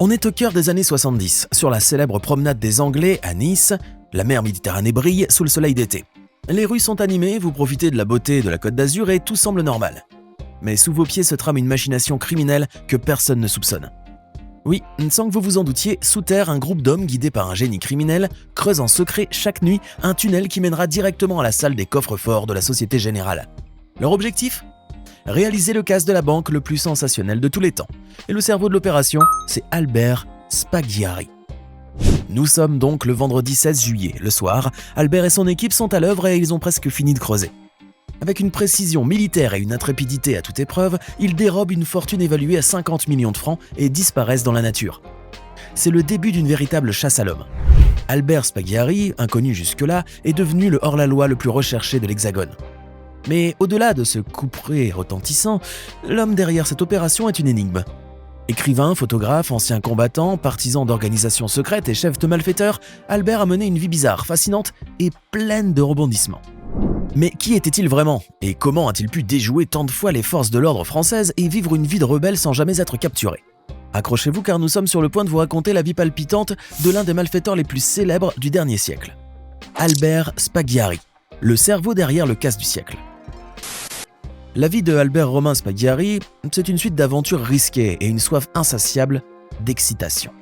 On est au cœur des années 70, sur la célèbre promenade des Anglais à Nice. La mer Méditerranée brille sous le soleil d'été. Les rues sont animées, vous profitez de la beauté de la Côte d'Azur et tout semble normal. Mais sous vos pieds se trame une machination criminelle que personne ne soupçonne. Oui, sans que vous vous en doutiez, sous terre, un groupe d'hommes guidés par un génie criminel creuse en secret chaque nuit un tunnel qui mènera directement à la salle des coffres-forts de la Société Générale. Leur objectif ? Réaliser le casse de la banque le plus sensationnel de tous les temps. Et le cerveau de l'opération, c'est Albert Spaghiari. Nous sommes donc le vendredi 16 juillet, le soir. Albert et son équipe sont à l'œuvre et ils ont presque fini de creuser. Avec une précision militaire et une intrépidité à toute épreuve, ils dérobent une fortune évaluée à 50 millions de francs et disparaissent dans la nature. C'est le début d'une véritable chasse à l'homme. Albert Spaghiari, inconnu jusque-là, est devenu le hors-la-loi le plus recherché de l'Hexagone. Mais au-delà de ce couperet retentissant, l'homme derrière cette opération est une énigme. Écrivain, photographe, ancien combattant, partisan d'organisations secrètes et chef de malfaiteurs, Albert a mené une vie bizarre, fascinante et pleine de rebondissements. Mais qui était-il vraiment ? Et comment a-t-il pu déjouer tant de fois les forces de l'ordre françaises et vivre une vie de rebelle sans jamais être capturé ? Accrochez-vous car nous sommes sur le point de vous raconter la vie palpitante de l'un des malfaiteurs les plus célèbres du dernier siècle. Albert Spaghiari, le cerveau derrière le casse du siècle. La vie de Albert Romain Spaghiari, c'est une suite d'aventures risquées et une soif insatiable d'excitation.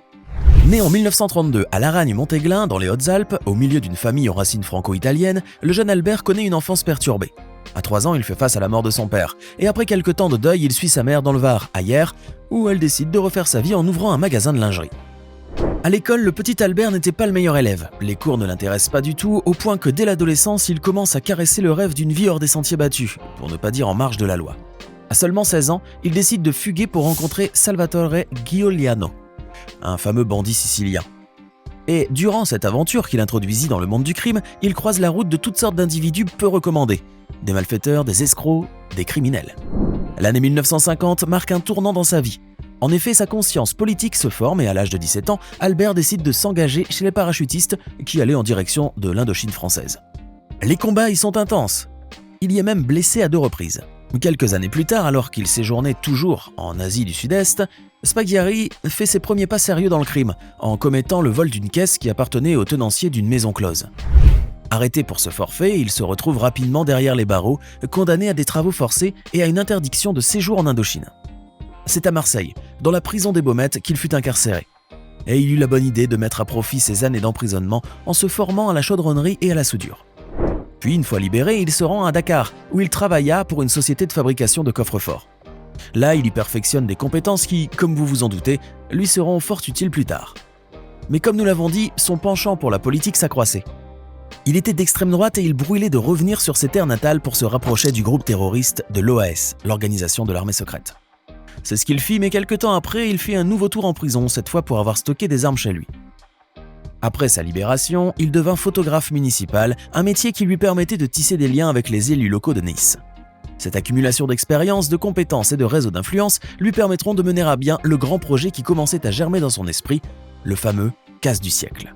Né en 1932 à Laragne-Montéglin, dans les Hautes-Alpes, au milieu d'une famille aux racines franco-italiennes, le jeune Albert connaît une enfance perturbée. À 3 ans, il fait face à la mort de son père, et après quelques temps de deuil, il suit sa mère dans le Var, à Hyères, où elle décide de refaire sa vie en ouvrant un magasin de lingerie. À l'école, le petit Albert n'était pas le meilleur élève. Les cours ne l'intéressent pas du tout, au point que dès l'adolescence, il commence à caresser le rêve d'une vie hors des sentiers battus, pour ne pas dire en marge de la loi. À seulement 16 ans, il décide de fuguer pour rencontrer Salvatore Giuliano, un fameux bandit sicilien. Et durant cette aventure qu'il introduisit dans le monde du crime, il croise la route de toutes sortes d'individus peu recommandés. Des malfaiteurs, des escrocs, des criminels. L'année 1950 marque un tournant dans sa vie. En effet, sa conscience politique se forme et à l'âge de 17 ans, Albert décide de s'engager chez les parachutistes qui allaient en direction de l'Indochine française. Les combats y sont intenses. Il y est même blessé à 2 reprises. Quelques années plus tard, alors qu'il séjournait toujours en Asie du Sud-Est, Spaghiari fait ses premiers pas sérieux dans le crime, en commettant le vol d'une caisse qui appartenait au tenancier d'une maison close. Arrêté pour ce forfait, il se retrouve rapidement derrière les barreaux, condamné à des travaux forcés et à une interdiction de séjour en Indochine. C'est à Marseille, dans la prison des Baumettes, qu'il fut incarcéré. Et il eut la bonne idée de mettre à profit ses années d'emprisonnement en se formant à la chaudronnerie et à la soudure. Puis, une fois libéré, il se rend à Dakar, où il travailla pour une société de fabrication de coffres-forts. Là, il y perfectionne des compétences qui, comme vous vous en doutez, lui seront fort utiles plus tard. Mais comme nous l'avons dit, son penchant pour la politique s'accroissait. Il était d'extrême droite et il brûlait de revenir sur ses terres natales pour se rapprocher du groupe terroriste de l'OAS, l'organisation de l'armée secrète. C'est ce qu'il fit, mais quelques temps après, il fit un nouveau tour en prison, cette fois pour avoir stocké des armes chez lui. Après sa libération, il devint photographe municipal, un métier qui lui permettait de tisser des liens avec les élus locaux de Nice. Cette accumulation d'expérience, de compétences et de réseaux d'influence lui permettront de mener à bien le grand projet qui commençait à germer dans son esprit, le fameux casse du siècle.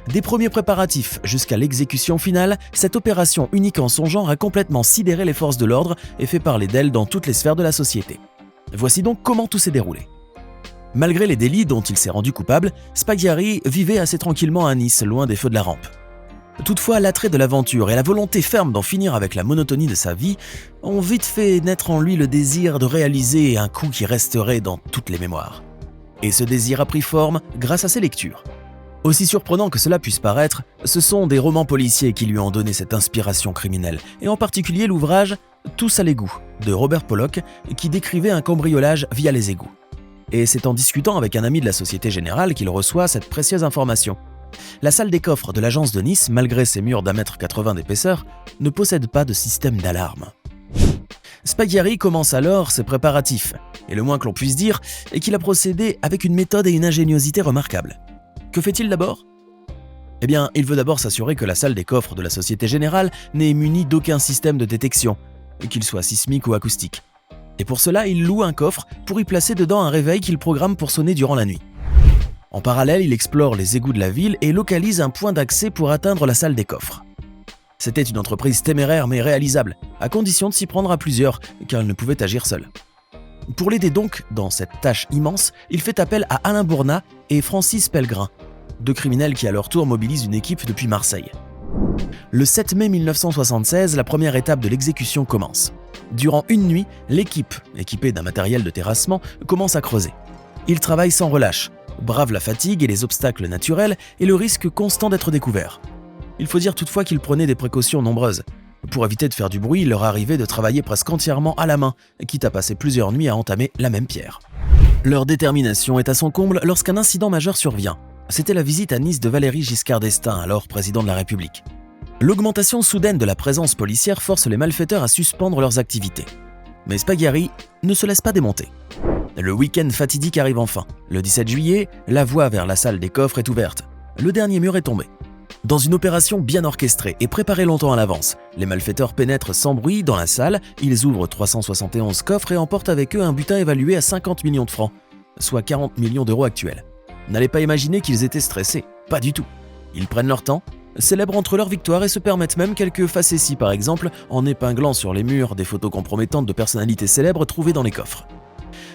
Des premiers préparatifs jusqu'à l'exécution finale, cette opération unique en son genre a complètement sidéré les forces de l'ordre et fait parler d'elle dans toutes les sphères de la société. Voici donc comment tout s'est déroulé. Malgré les délits dont il s'est rendu coupable, Spaghiari vivait assez tranquillement à Nice, loin des feux de la rampe. Toutefois, l'attrait de l'aventure et la volonté ferme d'en finir avec la monotonie de sa vie ont vite fait naître en lui le désir de réaliser un coup qui resterait dans toutes les mémoires. Et ce désir a pris forme grâce à ses lectures. Aussi surprenant que cela puisse paraître, ce sont des romans policiers qui lui ont donné cette inspiration criminelle, et en particulier l'ouvrage « Tous à l'égout » de Robert Pollock, qui décrivait un cambriolage via les égouts. Et c'est en discutant avec un ami de la Société Générale qu'il reçoit cette précieuse information. La salle des coffres de l'agence de Nice, malgré ses murs d'1,80 m d'épaisseur, ne possède pas de système d'alarme. Spaghiari commence alors ses préparatifs, et le moins que l'on puisse dire est qu'il a procédé avec une méthode et une ingéniosité remarquables. Que fait-il d'abord ? Eh bien, il veut d'abord s'assurer que la salle des coffres de la Société Générale n'est munie d'aucun système de détection, qu'il soit sismique ou acoustique. Et pour cela, il loue un coffre pour y placer dedans un réveil qu'il programme pour sonner durant la nuit. En parallèle, il explore les égouts de la ville et localise un point d'accès pour atteindre la salle des coffres. C'était une entreprise téméraire mais réalisable, à condition de s'y prendre à plusieurs, car il ne pouvait agir seul. Pour l'aider donc dans cette tâche immense, il fait appel à Alain Bournat et Francis Pellegrin, deux criminels qui à leur tour mobilisent une équipe depuis Marseille. Le 7 mai 1976, la première étape de l'exécution commence. Durant une nuit, l'équipe, équipée d'un matériel de terrassement, commence à creuser. Ils travaillent sans relâche, bravent la fatigue et les obstacles naturels et le risque constant d'être découverts. Il faut dire toutefois qu'ils prenaient des précautions nombreuses. Pour éviter de faire du bruit, il leur arrivait de travailler presque entièrement à la main, quitte à passer plusieurs nuits à entamer la même pierre. Leur détermination est à son comble lorsqu'un incident majeur survient. C'était la visite à Nice de Valéry Giscard d'Estaing, alors président de la République. L'augmentation soudaine de la présence policière force les malfaiteurs à suspendre leurs activités. Mais Spaghiari ne se laisse pas démonter. Le week-end fatidique arrive enfin. Le 17 juillet, la voie vers la salle des coffres est ouverte. Le dernier mur est tombé. Dans une opération bien orchestrée et préparée longtemps à l'avance, les malfaiteurs pénètrent sans bruit dans la salle, ils ouvrent 371 coffres et emportent avec eux un butin évalué à 50 millions de francs, soit 40 millions d'euros actuels. N'allez pas imaginer qu'ils étaient stressés, pas du tout. Ils prennent leur temps, célèbrent entre leur victoire et se permettent même quelques facéties par exemple en épinglant sur les murs des photos compromettantes de personnalités célèbres trouvées dans les coffres.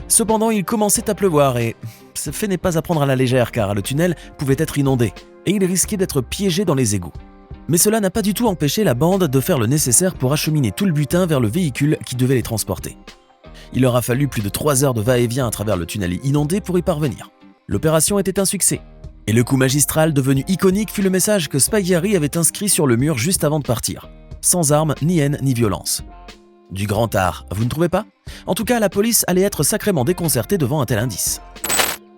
Cependant, il commençait à pleuvoir et ce fait n'est pas à prendre à la légère car le tunnel pouvait être inondé et il risquait d'être piégé dans les égouts. Mais cela n'a pas du tout empêché la bande de faire le nécessaire pour acheminer tout le butin vers le véhicule qui devait les transporter. Il leur a fallu plus de 3 heures de va-et-vient à travers le tunnel inondé pour y parvenir. L'opération était un succès. Et le coup magistral devenu iconique fut le message que Spaghiari avait inscrit sur le mur juste avant de partir. Sans armes, ni haine, ni violence. Du grand art, vous ne trouvez pas ? En tout cas, la police allait être sacrément déconcertée devant un tel indice.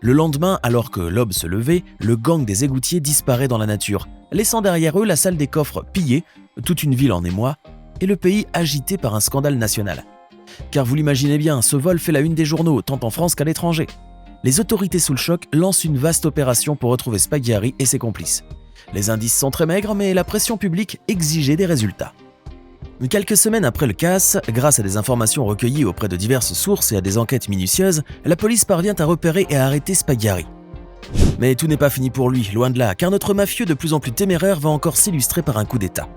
Le lendemain, alors que l'aube se levait, le gang des égoutiers disparaît dans la nature, laissant derrière eux la salle des coffres pillée, toute une ville en émoi, et le pays agité par un scandale national. Car vous l'imaginez bien, ce vol fait la une des journaux, tant en France qu'à l'étranger. Les autorités sous le choc lancent une vaste opération pour retrouver Spaghiari et ses complices. Les indices sont très maigres, mais la pression publique exigeait des résultats. Quelques semaines après le casse, grâce à des informations recueillies auprès de diverses sources et à des enquêtes minutieuses, la police parvient à repérer et à arrêter Spaghiari. Mais tout n'est pas fini pour lui, loin de là, car notre mafieux de plus en plus téméraire va encore s'illustrer par un coup d'état.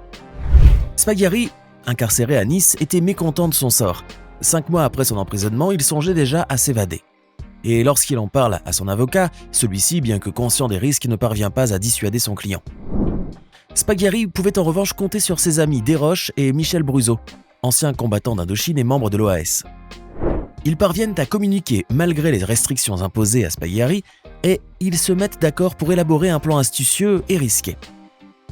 Spaghiari, incarcéré à Nice, était mécontent de son sort. 5 mois après son emprisonnement, il songeait déjà à s'évader. Et lorsqu'il en parle à son avocat, celui-ci, bien que conscient des risques, ne parvient pas à dissuader son client. Spaghiari pouvait en revanche compter sur ses amis Desroches et Michel Bruzo, anciens combattants d'Indochine et membres de l'OAS. Ils parviennent à communiquer malgré les restrictions imposées à Spaghiari et ils se mettent d'accord pour élaborer un plan astucieux et risqué.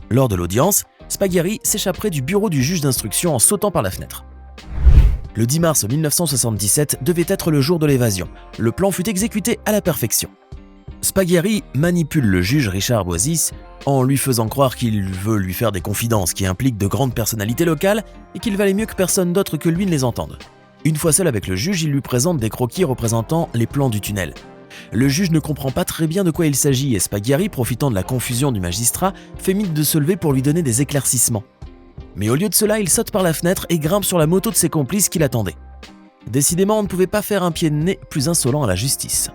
Lors de l'audience, Spaghiari s'échapperait du bureau du juge d'instruction en sautant par la fenêtre. Le 10 mars 1977 devait être le jour de l'évasion. Le plan fut exécuté à la perfection. Spaghiari manipule le juge Richard Boisis en lui faisant croire qu'il veut lui faire des confidences qui impliquent de grandes personnalités locales et qu'il valait mieux que personne d'autre que lui ne les entende. Une fois seul avec le juge, il lui présente des croquis représentant les plans du tunnel. Le juge ne comprend pas très bien de quoi il s'agit et Spaghiari, profitant de la confusion du magistrat, fait mine de se lever pour lui donner des éclaircissements. Mais au lieu de cela, il saute par la fenêtre et grimpe sur la moto de ses complices qui l'attendaient. Décidément, on ne pouvait pas faire un pied de nez plus insolent à la justice.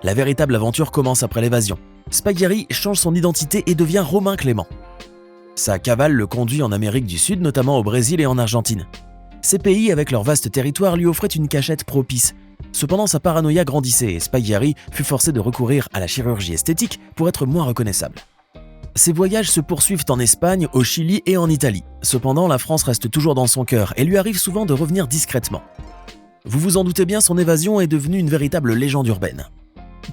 La véritable aventure commence après l'évasion. Spaghiari change son identité et devient Romain Clément. Sa cavale le conduit en Amérique du Sud, notamment au Brésil et en Argentine. Ces pays, avec leur vaste territoire, lui offraient une cachette propice. Cependant, sa paranoïa grandissait et Spaghiari fut forcé de recourir à la chirurgie esthétique pour être moins reconnaissable. Ses voyages se poursuivent en Espagne, au Chili et en Italie. Cependant, la France reste toujours dans son cœur et lui arrive souvent de revenir discrètement. Vous vous en doutez bien, son évasion est devenue une véritable légende urbaine.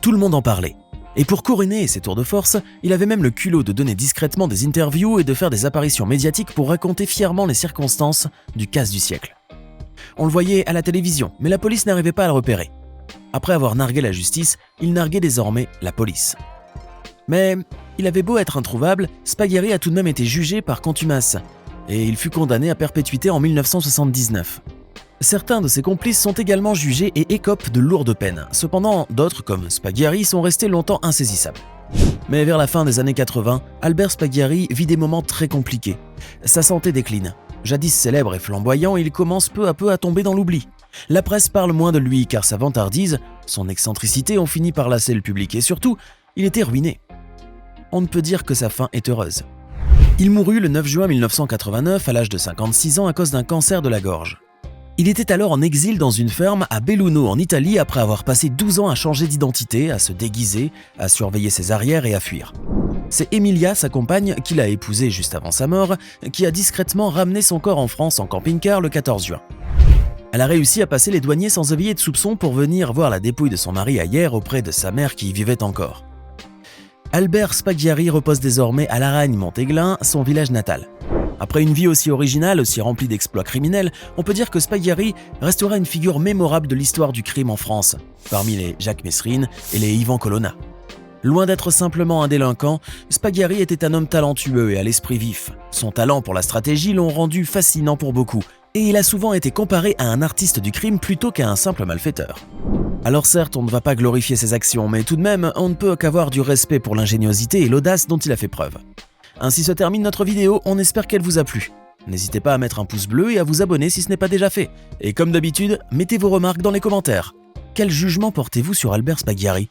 Tout le monde en parlait. Et pour couronner ses tours de force, il avait même le culot de donner discrètement des interviews et de faire des apparitions médiatiques pour raconter fièrement les circonstances du casse du siècle. On le voyait à la télévision, mais la police n'arrivait pas à le repérer. Après avoir nargué la justice, il narguait désormais la police. Mais il avait beau être introuvable, Spaghiari a tout de même été jugé par contumace, et il fut condamné à perpétuité en 1979. Certains de ses complices sont également jugés et écopent de lourdes peines. Cependant, d'autres, comme Spaghiari, sont restés longtemps insaisissables. Mais vers la fin des années 80, Albert Spaghiari vit des moments très compliqués. Sa santé décline. Jadis célèbre et flamboyant, il commence peu à peu à tomber dans l'oubli. La presse parle moins de lui car sa vantardise, son excentricité ont fini par lasser le public et surtout, il était ruiné. On ne peut dire que sa fin est heureuse. Il mourut le 9 juin 1989 à l'âge de 56 ans à cause d'un cancer de la gorge. Il était alors en exil dans une ferme à Belluno en Italie après avoir passé 12 ans à changer d'identité, à se déguiser, à surveiller ses arrières et à fuir. C'est Emilia, sa compagne, qu'il a épousée juste avant sa mort, qui a discrètement ramené son corps en France en camping-car le 14 juin. Elle a réussi à passer les douaniers sans éveiller de soupçons pour venir voir la dépouille de son mari à Hyères auprès de sa mère qui y vivait encore. Albert Spaghiari repose désormais à Laragne-Montéglin, son village natal. Après une vie aussi originale, aussi remplie d'exploits criminels, on peut dire que Spaghiari restera une figure mémorable de l'histoire du crime en France, parmi les Jacques Messrine et les Yvan Colonna. Loin d'être simplement un délinquant, Spaghiari était un homme talentueux et à l'esprit vif. Son talent pour la stratégie l'ont rendu fascinant pour beaucoup, et il a souvent été comparé à un artiste du crime plutôt qu'à un simple malfaiteur. Alors certes, on ne va pas glorifier ses actions, mais tout de même, on ne peut qu'avoir du respect pour l'ingéniosité et l'audace dont il a fait preuve. Ainsi se termine notre vidéo, on espère qu'elle vous a plu. N'hésitez pas à mettre un pouce bleu et à vous abonner si ce n'est pas déjà fait. Et comme d'habitude, mettez vos remarques dans les commentaires. Quel jugement portez-vous sur Albert Spaghiari ?